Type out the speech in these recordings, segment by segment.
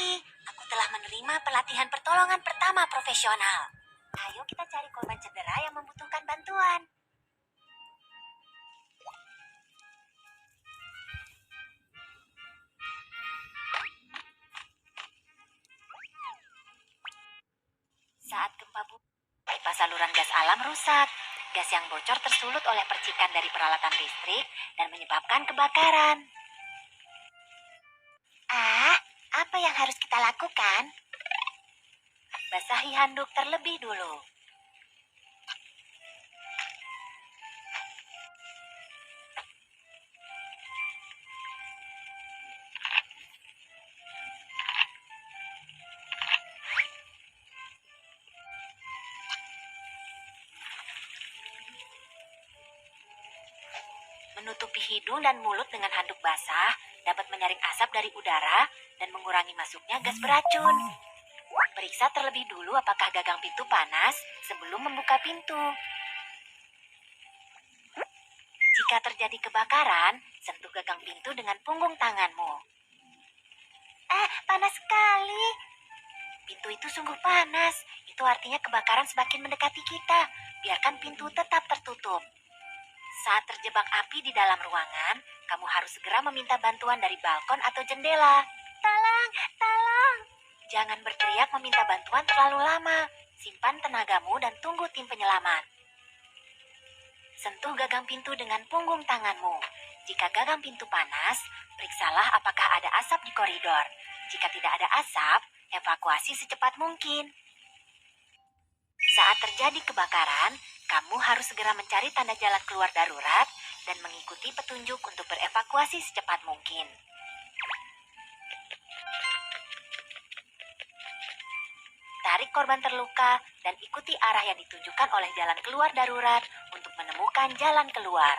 Kiki. Aku telah menerima pelatihan pertolongan pertama profesional. Ayo kita cari korban cedera yang membutuhkan bantuan. Saat gempa bumi, pipa saluran gas alam rusak. Gas yang bocor tersulut oleh percikan dari peralatan listrik dan menyebabkan kebakaran. Apa yang harus kita lakukan? Basahi handuk terlebih dulu. Menutupi hidung dan mulut dengan handuk basah dapat menyaring asap dari udara dan mengurangi masuknya gas beracun. Periksa terlebih dulu apakah gagang pintu panas sebelum membuka pintu. Jika terjadi kebakaran, sentuh gagang pintu dengan punggung tanganmu. Panas sekali. Pintu itu sungguh panas. Itu artinya kebakaran semakin mendekati kita. Biarkan pintu tetap tertutup. Saat terjebak api di dalam ruangan, kamu harus segera meminta bantuan dari balkon atau jendela. Tolong, tolong. Jangan berteriak meminta bantuan terlalu lama. Simpan tenagamu dan tunggu tim penyelamat. Sentuh gagang pintu dengan punggung tanganmu. Jika gagang pintu panas, periksalah apakah ada asap di koridor. Jika tidak ada asap, evakuasi secepat mungkin. Saat terjadi kebakaran, kamu harus segera mencari tanda jalan keluar darurat dan mengikuti petunjuk untuk berevakuasi secepat mungkin. Tarik korban terluka dan ikuti arah yang ditunjukkan oleh jalan keluar darurat untuk menemukan jalan keluar.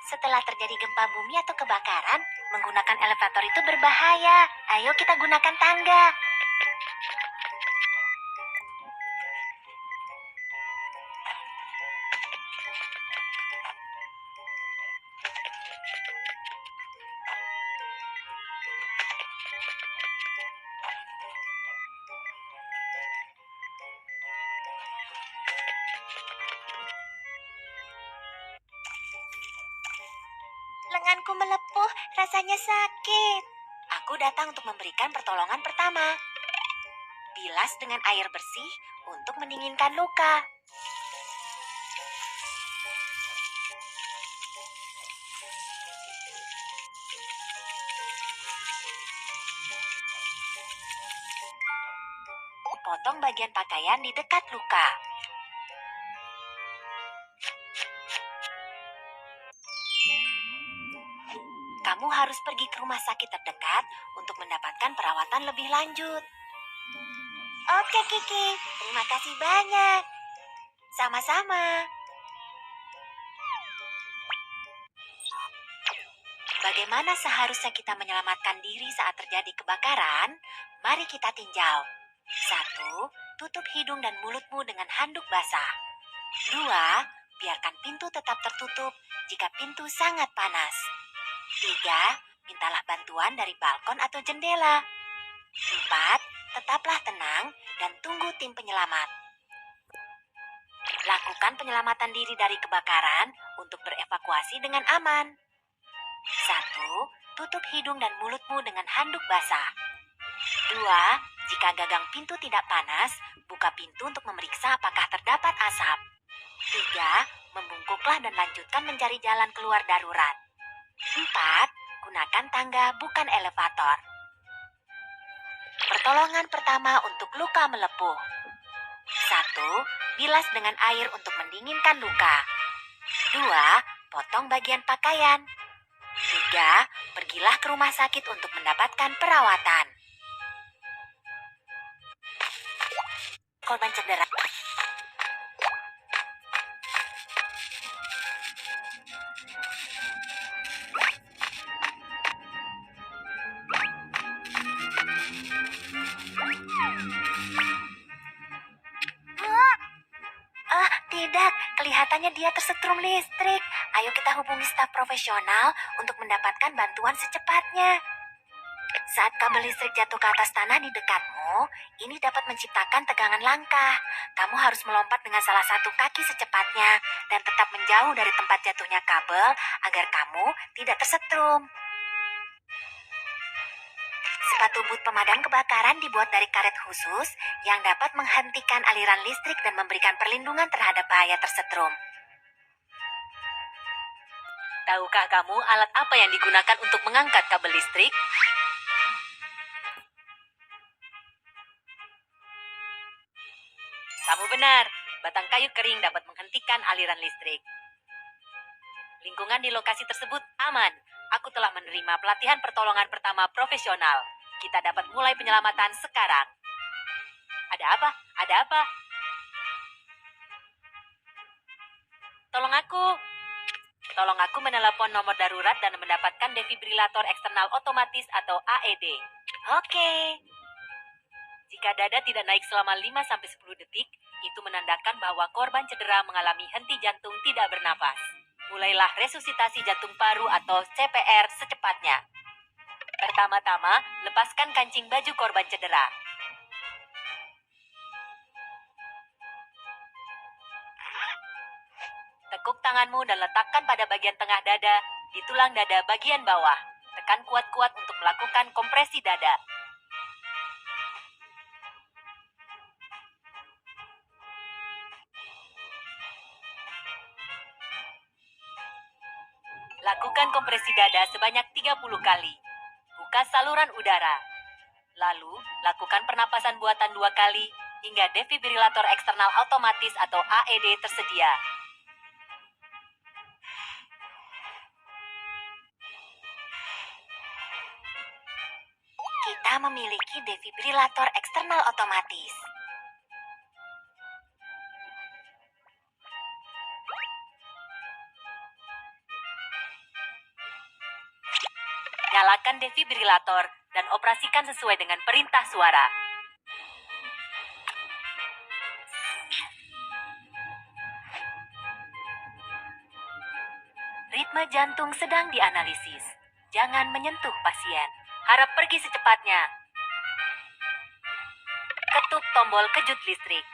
Setelah terjadi gempa bumi atau kebakaran, menggunakan elevator itu berbahaya. Ayo kita gunakan tangga. Lenganku melepuh, rasanya sakit. Aku datang untuk memberikan pertolongan pertama. Bilas dengan air bersih untuk mendinginkan luka. Potong bagian pakaian di dekat luka. Kamu harus pergi ke rumah sakit terdekat untuk mendapatkan perawatan lebih lanjut. Oke, Kiki. Terima kasih banyak. Sama-sama. Bagaimana seharusnya kita menyelamatkan diri saat terjadi kebakaran? Mari kita tinjau. 1. Tutup hidung dan mulutmu dengan handuk basah. 2. Biarkan pintu tetap tertutup jika pintu sangat panas. 3. Mintalah bantuan dari balkon atau jendela. 4. Tetaplah tenang dan tunggu tim penyelamat. Lakukan penyelamatan diri dari kebakaran untuk berevakuasi dengan aman. 1. Tutup hidung dan mulutmu dengan handuk basah. 2. Jika gagang pintu tidak panas, buka pintu untuk memeriksa apakah terdapat asap. 3. Membungkuklah dan lanjutkan mencari jalan keluar darurat. 4. Gunakan tangga bukan elevator. Pertolongan pertama untuk luka melepuh. 1. Bilas dengan air untuk mendinginkan luka. 2. Potong bagian pakaian. 3. Pergilah ke rumah sakit untuk mendapatkan perawatan. Korban cedera. Kelihatannya dia tersetrum listrik. Ayo kita hubungi staf profesional untuk mendapatkan bantuan secepatnya. Saat kabel listrik jatuh ke atas tanah di dekatmu, ini dapat menciptakan tegangan langkah. Kamu harus melompat dengan salah satu kaki secepatnya dan tetap menjauh dari tempat jatuhnya kabel agar kamu tidak tersetrum. Sepatu boot pemadam kebakaran dibuat dari karet khusus yang dapat menghentikan aliran listrik dan memberikan perlindungan terhadap bahaya tersetrum. Tahukah kamu alat apa yang digunakan untuk mengangkat kabel listrik? Kamu benar, batang kayu kering dapat menghentikan aliran listrik. Lingkungan di lokasi tersebut aman. Aku telah menerima pelatihan pertolongan pertama profesional. Kita dapat mulai penyelamatan sekarang. Ada apa? Ada apa? Tolong aku. Tolong aku menelepon nomor darurat dan mendapatkan defibrilator eksternal otomatis atau AED. Oke. Jika dada tidak naik selama 5-10 detik, itu menandakan bahwa korban cedera mengalami henti jantung tidak bernafas. Mulailah resusitasi jantung paru atau CPR secepatnya. Pertama-tama, lepaskan kancing baju korban cedera. Tekuk tanganmu dan letakkan pada bagian tengah dada, di tulang dada bagian bawah. Tekan kuat-kuat untuk melakukan kompresi dada. Lakukan kompresi dada sebanyak 30 kali. Buka saluran udara. Lalu, lakukan pernapasan buatan 2 kali hingga defibrilator eksternal otomatis atau AED tersedia. Kita memiliki defibrilator eksternal otomatis. Nyalakan defibrilator dan operasikan sesuai dengan perintah suara. Ritme jantung sedang dianalisis. Jangan menyentuh pasien. Harap pergi secepatnya. Ketuk tombol kejut listrik.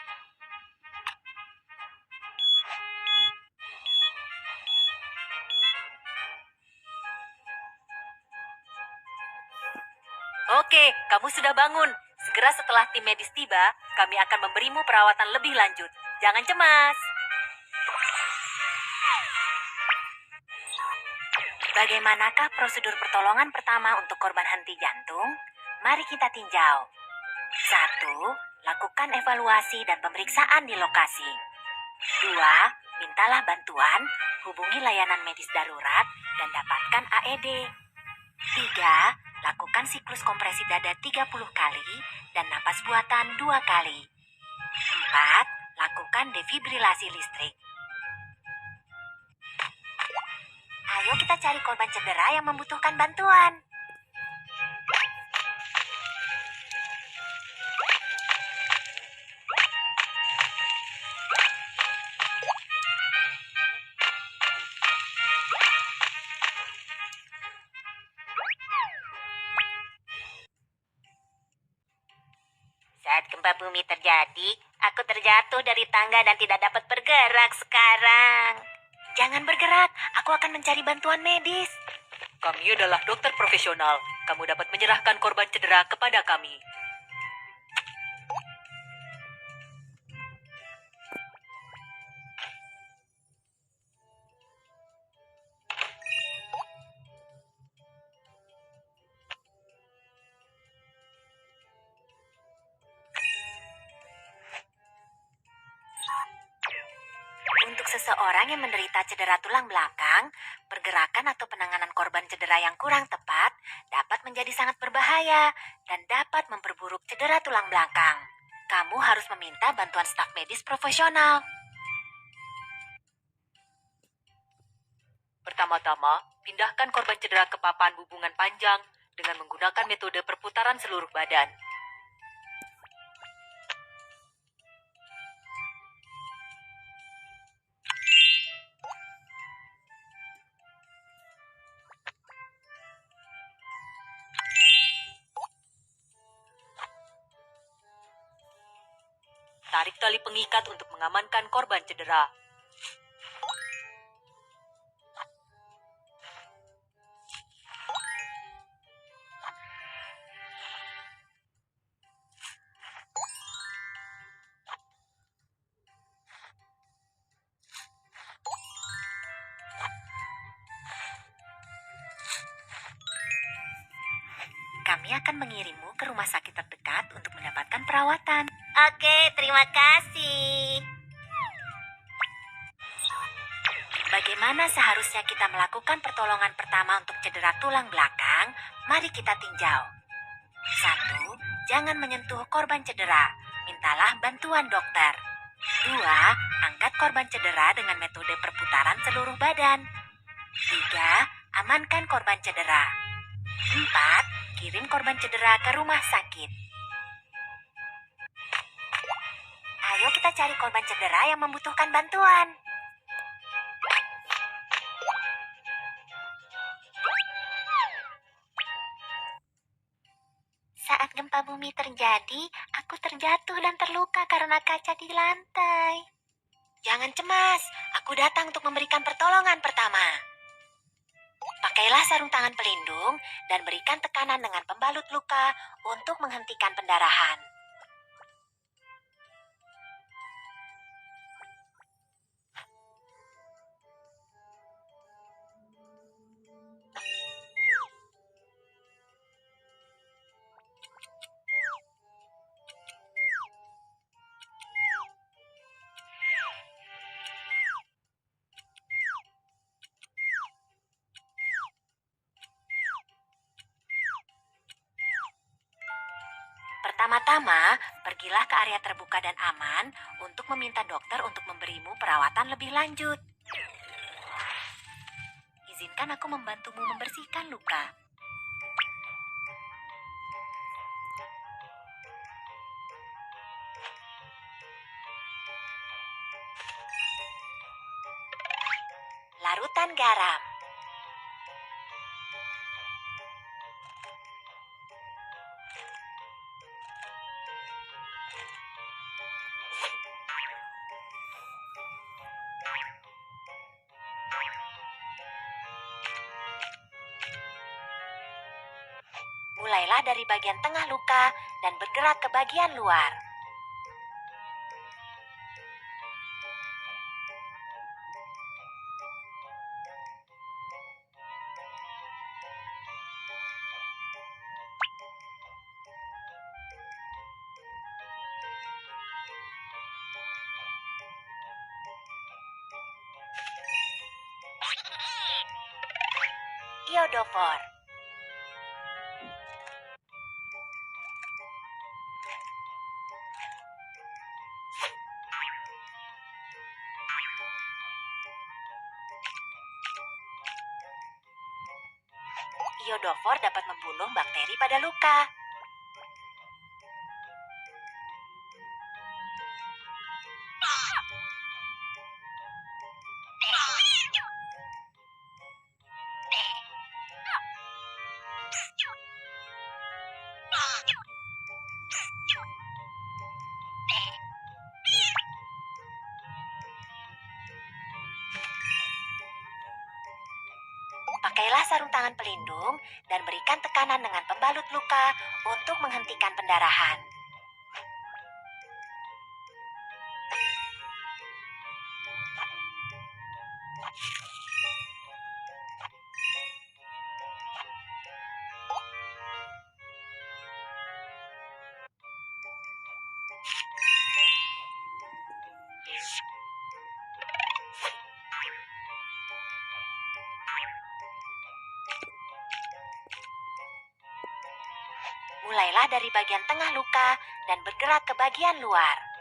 Oke, kamu sudah bangun. Segera setelah tim medis tiba, kami akan memberimu perawatan lebih lanjut. Jangan cemas. Bagaimanakah prosedur pertolongan pertama untuk korban henti jantung? Mari kita tinjau. 1. Lakukan evaluasi dan pemeriksaan di lokasi. 2. Mintalah bantuan, hubungi layanan medis darurat, dan dapatkan AED. 3. Lakukan siklus kompresi dada 30 kali dan napas buatan 2 kali. 4. Lakukan defibrilasi listrik. Ayo kita cari korban cedera yang membutuhkan bantuan. Saat gempa bumi terjadi, aku terjatuh dari tangga dan tidak dapat bergerak sekarang. Jangan bergerak, aku akan mencari bantuan medis. Kami adalah dokter profesional. Kamu dapat menyerahkan korban cedera kepada kami. Untuk seseorang yang menderita cedera tulang belakang, pergerakan atau penanganan korban cedera yang kurang tepat dapat menjadi sangat berbahaya dan dapat memperburuk cedera tulang belakang. Kamu harus meminta bantuan staf medis profesional. Pertama-tama, pindahkan korban cedera ke papan hubungan panjang dengan menggunakan metode perputaran seluruh badan. tarik tali pengikat untuk mengamankan korban cedera. Kami akan mengirimmu ke rumah sakit terdekat untuk mendapatkan perawatan. Oke, terima kasih. Bagaimana seharusnya kita melakukan pertolongan pertama untuk cedera tulang belakang? Mari kita tinjau. 1. Jangan menyentuh korban cedera. Mintalah bantuan dokter. 2. Angkat korban cedera dengan metode perputaran seluruh badan. 3. Amankan korban cedera. 4. Kirim korban cedera ke rumah sakit. Ayo kita cari korban cedera yang membutuhkan bantuan. Saat gempa bumi terjadi, aku terjatuh dan terluka karena kaca di lantai. Jangan cemas, aku datang untuk memberikan pertolongan pertama. Pakailah sarung tangan pelindung dan berikan tekanan dengan pembalut luka untuk menghentikan pendarahan. Pertama-tama, pergilah ke area terbuka dan aman untuk meminta dokter untuk memberimu perawatan lebih lanjut. Izinkan aku membantumu membersihkan luka. Larutan garam. Mulailah dari bagian tengah luka dan bergerak ke bagian luar. Iodofor. Iodofor dapat membunuh bakteri pada luka. Pakailah sarung tangan pelindung dan berikan tekanan dengan pembalut luka untuk menghentikan pendarahan. Mulailah dari bagian tengah luka dan bergerak ke bagian luar.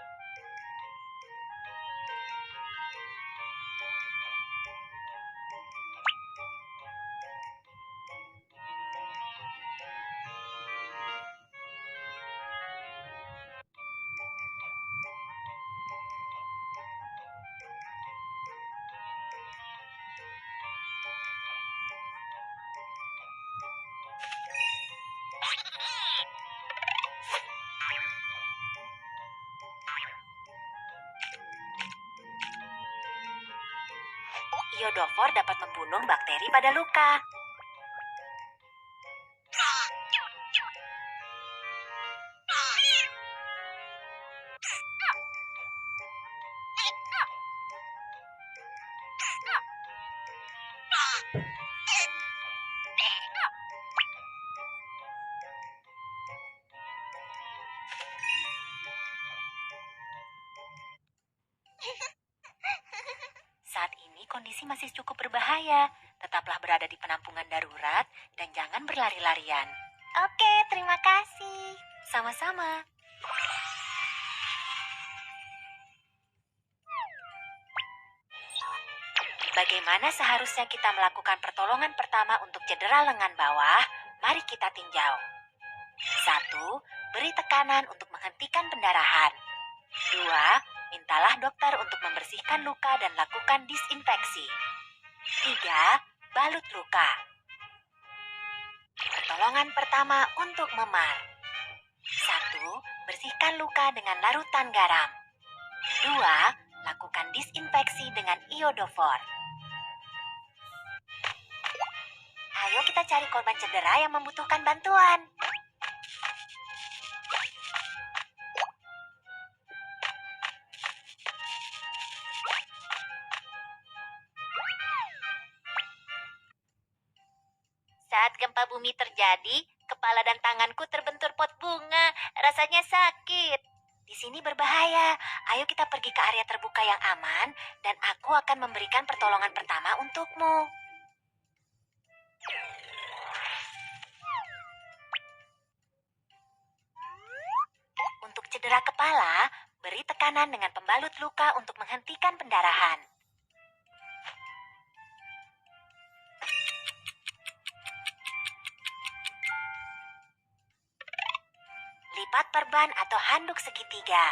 iodofor dapat membunuh bakteri pada luka. Saat ini kondisi masih cukup berbahaya. Tetaplah berada di penampungan darurat dan jangan berlari-larian. Oke, terima kasih. Sama-sama. Bagaimana seharusnya kita melakukan pertolongan pertama untuk cedera lengan bawah? Mari kita tinjau. 1. Beri tekanan untuk menghentikan pendarahan. 2. Mintalah dokter untuk membersihkan luka dan lakukan disinfeksi. 3. Balut luka. Pertolongan pertama untuk memar. 1. Bersihkan luka dengan larutan garam. 2. Lakukan disinfeksi dengan iodofor. Ayo kita cari korban cedera yang membutuhkan bantuan. Saat gempa bumi terjadi, kepala dan tanganku terbentur pot bunga. Rasanya sakit. Di sini berbahaya. Ayo kita pergi ke area terbuka yang aman dan aku akan memberikan pertolongan pertama untukmu. Untuk cedera kepala, beri tekanan dengan pembalut luka untuk menghentikan pendarahan. Lipat perban atau handuk segitiga.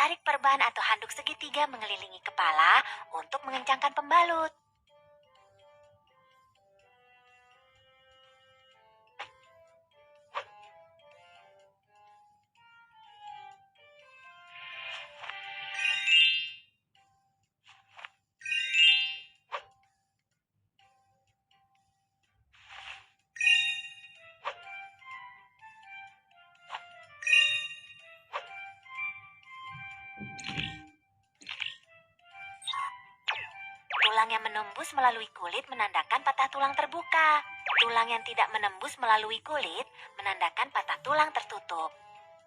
Tarik perban atau handuk segitiga mengelilingi kepala untuk mengencangkan pembalut. Tulang yang menembus melalui kulit menandakan patah tulang terbuka. Tulang yang tidak menembus melalui kulit menandakan patah tulang tertutup.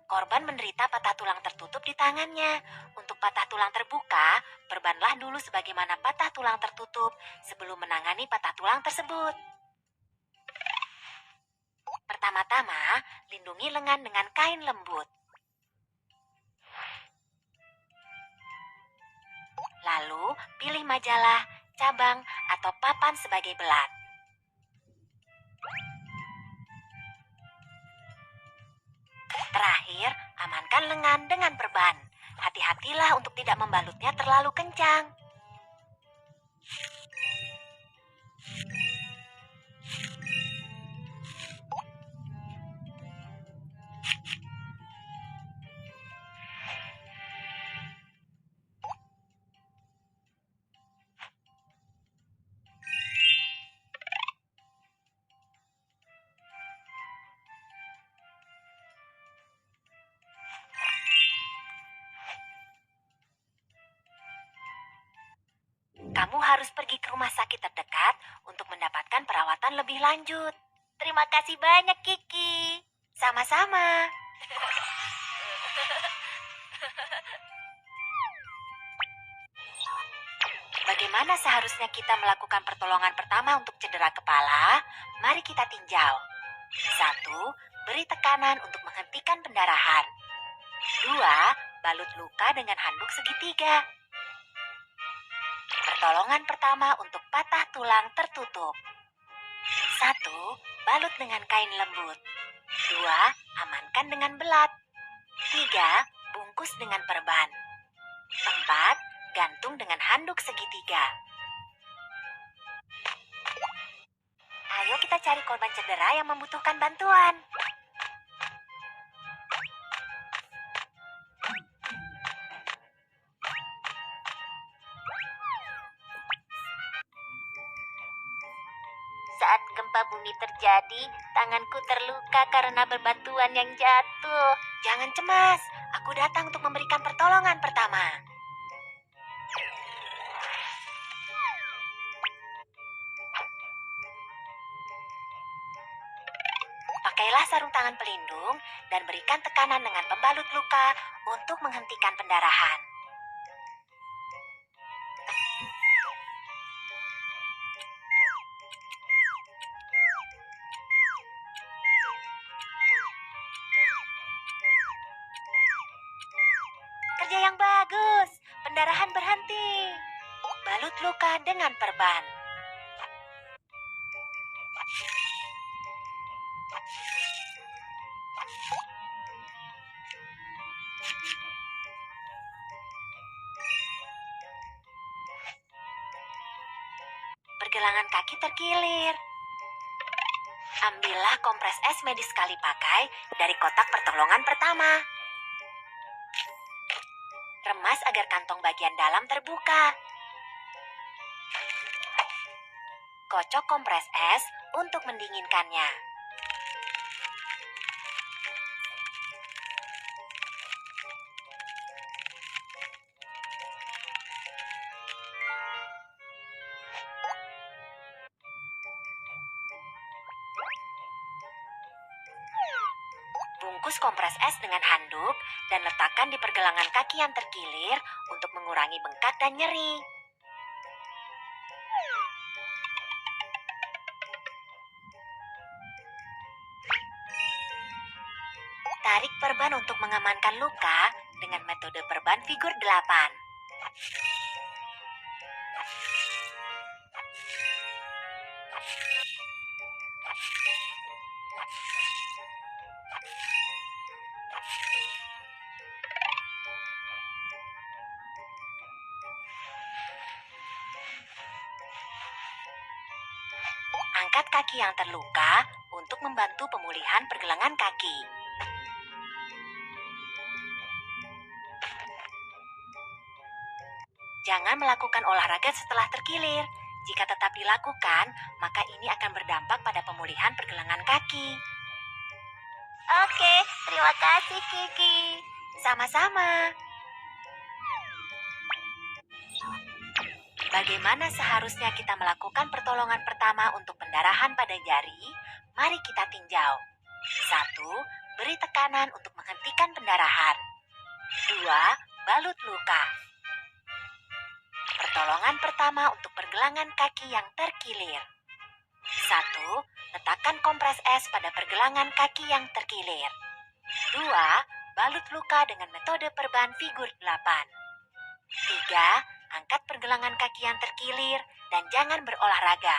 Korban menderita patah tulang tertutup di tangannya. Untuk patah tulang terbuka, perbanlah dulu sebagaimana patah tulang tertutup sebelum menangani patah tulang tersebut. Pertama-tama, lindungi lengan dengan kain lembut. Lalu, pilih majalah, cabang, atau papan sebagai belat. Terakhir, amankan lengan dengan perban. Hati-hatilah untuk tidak membalutnya terlalu kencang. Kamu harus pergi ke rumah sakit terdekat untuk mendapatkan perawatan lebih lanjut. Terima kasih banyak, Kiki. Sama-sama. Bagaimana seharusnya kita melakukan pertolongan pertama untuk cedera kepala? Mari kita tinjau. 1. Beri tekanan untuk menghentikan pendarahan. 2. Balut luka dengan handuk segitiga. Pertolongan pertama untuk patah tulang tertutup. 1. Balut dengan kain lembut. 2. Amankan dengan belat. 3. Bungkus dengan perban. 4. Gantung dengan handuk segitiga. Ayo kita cari korban cedera yang membutuhkan bantuan. gempa bumi terjadi, tanganku terluka karena bebatuan yang jatuh. Jangan cemas, aku datang untuk memberikan pertolongan pertama. Pakailah sarung tangan pelindung dan berikan tekanan dengan pembalut luka untuk menghentikan pendarahan. Kerja yang bagus, pendarahan berhenti. Balut luka dengan perban. Pergelangan kaki terkilir. Ambillah kompres es medis sekali pakai dari kotak pertolongan pertama. Remas agar kantong bagian dalam terbuka. Kocok kompres es untuk mendinginkannya. Bungkus kompres es dengan handuk dan letakkan di pergelangan kaki yang terkilir untuk mengurangi bengkak dan nyeri. Tarik perban untuk mengamankan luka dengan metode perban figur 8. Angkat kaki yang terluka untuk membantu pemulihan pergelangan kaki. Jangan melakukan olahraga setelah terkilir. Jika tetap dilakukan, maka ini akan berdampak pada pemulihan pergelangan kaki. Oke, terima kasih Kiki. Sama-sama. Bagaimana seharusnya kita melakukan pertolongan pertama untuk pendarahan pada jari? Mari kita tinjau. 1. Beri tekanan untuk menghentikan pendarahan. 2. Balut luka. Pertolongan pertama untuk pergelangan kaki yang terkilir. 1. Letakkan kompres es pada pergelangan kaki yang terkilir. 2. Balut luka dengan metode perban figur 8. 3. Angkat pergelangan kaki yang terkilir dan jangan berolahraga.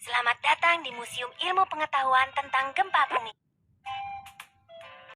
Selamat datang di Museum Ilmu Pengetahuan tentang Gempa Bumi.